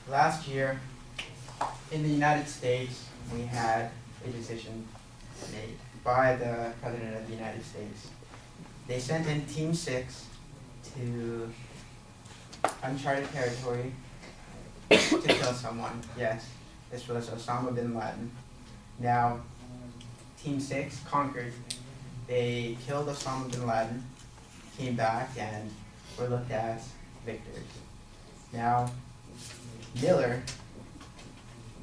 Last year, in the United States, we had a decision made by the President of the United States. They sent in Team 6 to uncharted territory to kill someone. Yes, this was Osama bin Laden. Now, Team 6 conquered. They killed Osama bin Laden, came back, and were looked as victors. Now, Miller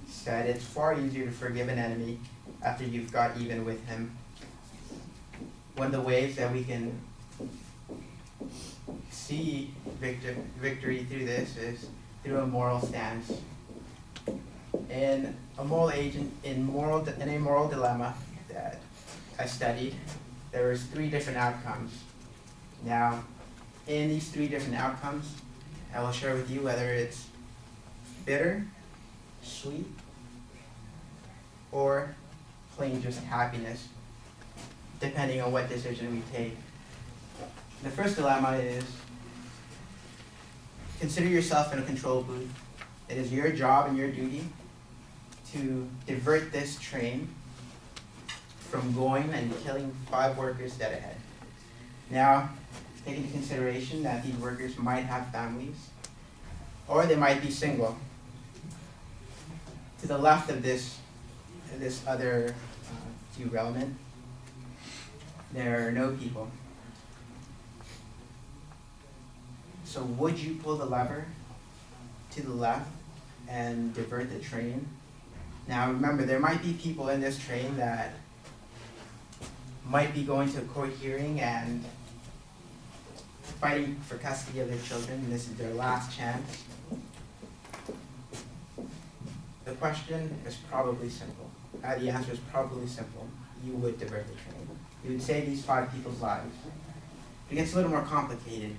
said it's far easier to forgive an enemy after you've got even with him. One of the ways that we can see victory through this is through a moral stance. In a moral dilemma that I studied, there was 3 different outcomes. Now, in these 3 different outcomes, I will share with you whether it's bitter, sweet, or plain just happiness, depending on what decision we take. The first dilemma is, consider yourself in a control booth. It is your job and your duty to divert this train from going and killing 5 workers dead ahead. Now, take into consideration that these workers might have families, or they might be single. To the left of this other derailment, there are no people. So would you pull the lever to the left and divert the train? Now remember, there might be people in this train that might be going to a court hearing and fighting for custody of their children, and this is their last chance. The question is probably simple. The answer is probably simple. You would divert the train. You would save these 5 people's lives. It gets a little more complicated.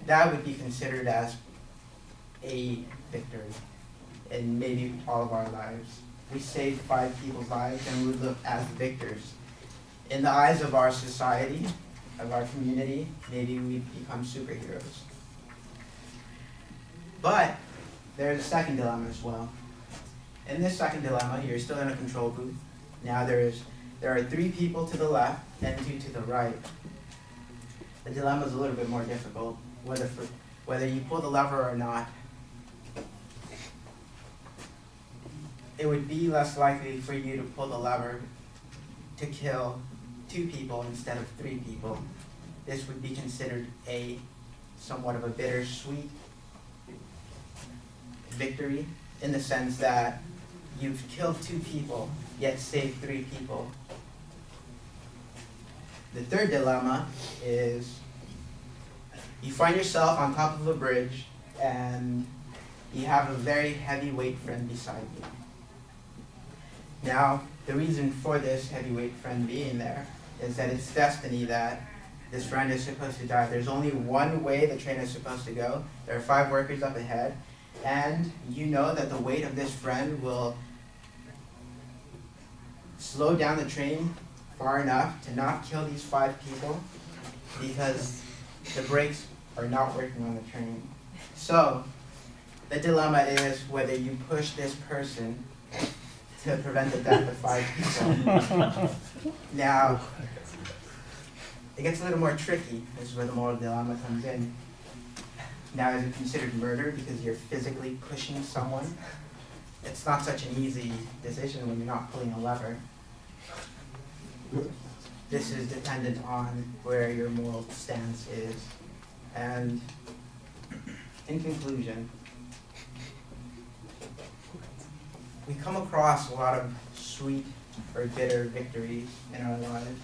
That would be considered as a victory in maybe all of our lives. We saved 5 people's lives and we would look as victors. In the eyes of our society, of our community, maybe we become superheroes. But there's a second dilemma as well. In this second dilemma, you're still in a control booth. Now there are 3 people to the left and 2 to the right. The dilemma is a little bit more difficult, whether you pull the lever or not. It would be less likely for you to pull the lever to kill 2 people instead of 3 people. This would be considered somewhat of a bittersweet victory, in the sense that you've killed 2 people, yet saved 3 people. The third dilemma is you find yourself on top of a bridge and you have a very heavyweight friend beside you. Now, the reason for this heavyweight friend being there is that it's destiny that this friend is supposed to die. There's only one way the train is supposed to go. There are 5 workers up ahead, and you know that the weight of this friend will slow down the train far enough to not kill these 5 people because the brakes are not working on the train. So, the dilemma is whether you push this person to prevent the death of 5 people. Now, it gets a little more tricky. This is where the moral dilemma comes in. Now, is it considered murder because you're physically pushing someone? It's not such an easy decision when you're not pulling a lever. This is dependent on where your moral stance is. And in conclusion, we come across a lot of sweet or bitter victories in our lives,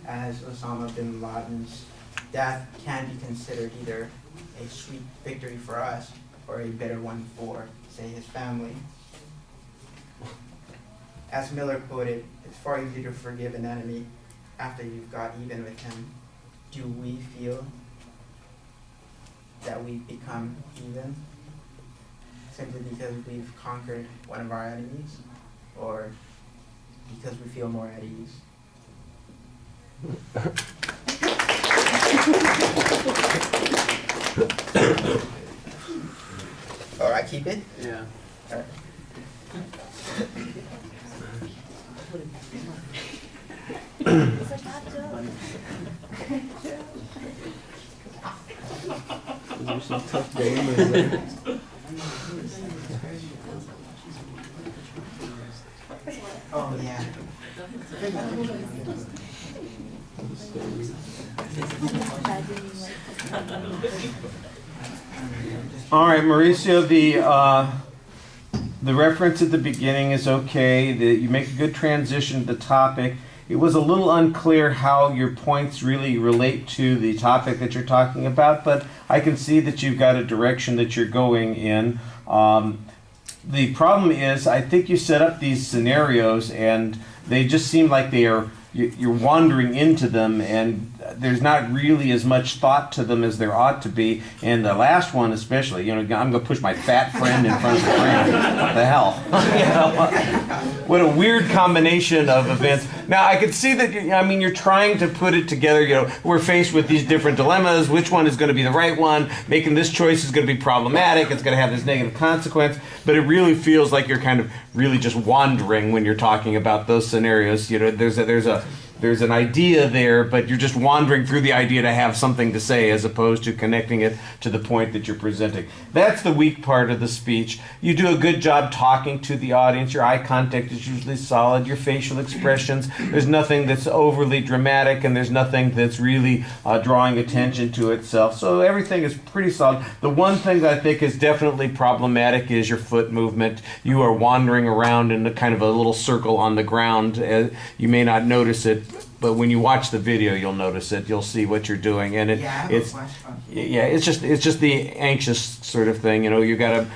as Osama bin Laden's death can be considered either a sweet victory for us or a bitter one for, say, his family. As Miller quoted, it's far easier to forgive an enemy after you've got even with him. Do we feel that we've become even simply because we've conquered one of our enemies, or because we feel more at ease? keep it? Yeah. There's some tough gamers there. Oh, yeah. All right, Mauricio, the reference at the beginning is okay. You make a good transition to the topic. It was a little unclear how your points really relate to the topic that you're talking about, but I can see that you've got a direction that you're going in. The problem is, I think you set up these scenarios and they just seem like you're wandering into them, and there's not really as much thought to them as there ought to be. And the last one especially, I'm going to push my fat friend in front of the friend. What the hell? What a weird combination of events. Now, I could see that, you're trying to put it together. We're faced with these different dilemmas. Which one is going to be the right one? Making this choice is going to be problematic. It's going to have this negative consequence. But it really feels like you're kind of really just wandering when you're talking about those scenarios. There's an idea there, but you're just wandering through the idea to have something to say as opposed to connecting it to the point that you're presenting. That's the weak part of the speech. You do a good job talking to the audience. Your eye contact is usually solid. Your facial expressions, there's nothing that's overly dramatic, and there's nothing that's really drawing attention to itself. So everything is pretty solid. The one thing that I think is definitely problematic is your foot movement. You are wandering around in a kind of a little circle on the ground. You may not notice it, but when you watch the video, you'll notice it. You'll see what you're doing, and it's just the anxious sort of thing. You gotta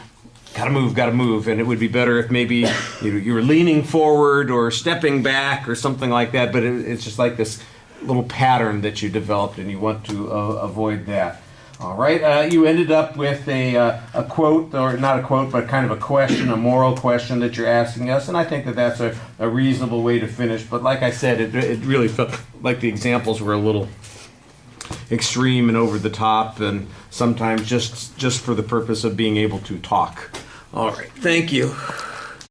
move, and it would be better if maybe you were leaning forward or stepping back or something like that. But it's just like this little pattern that you developed, and you want to avoid that. All right, you ended up with a quote, or not a quote, but kind of a question, a moral question that you're asking us, and I think that that's a reasonable way to finish. But like I said, it really felt like the examples were a little extreme and over the top, and sometimes just for the purpose of being able to talk. All right, thank you.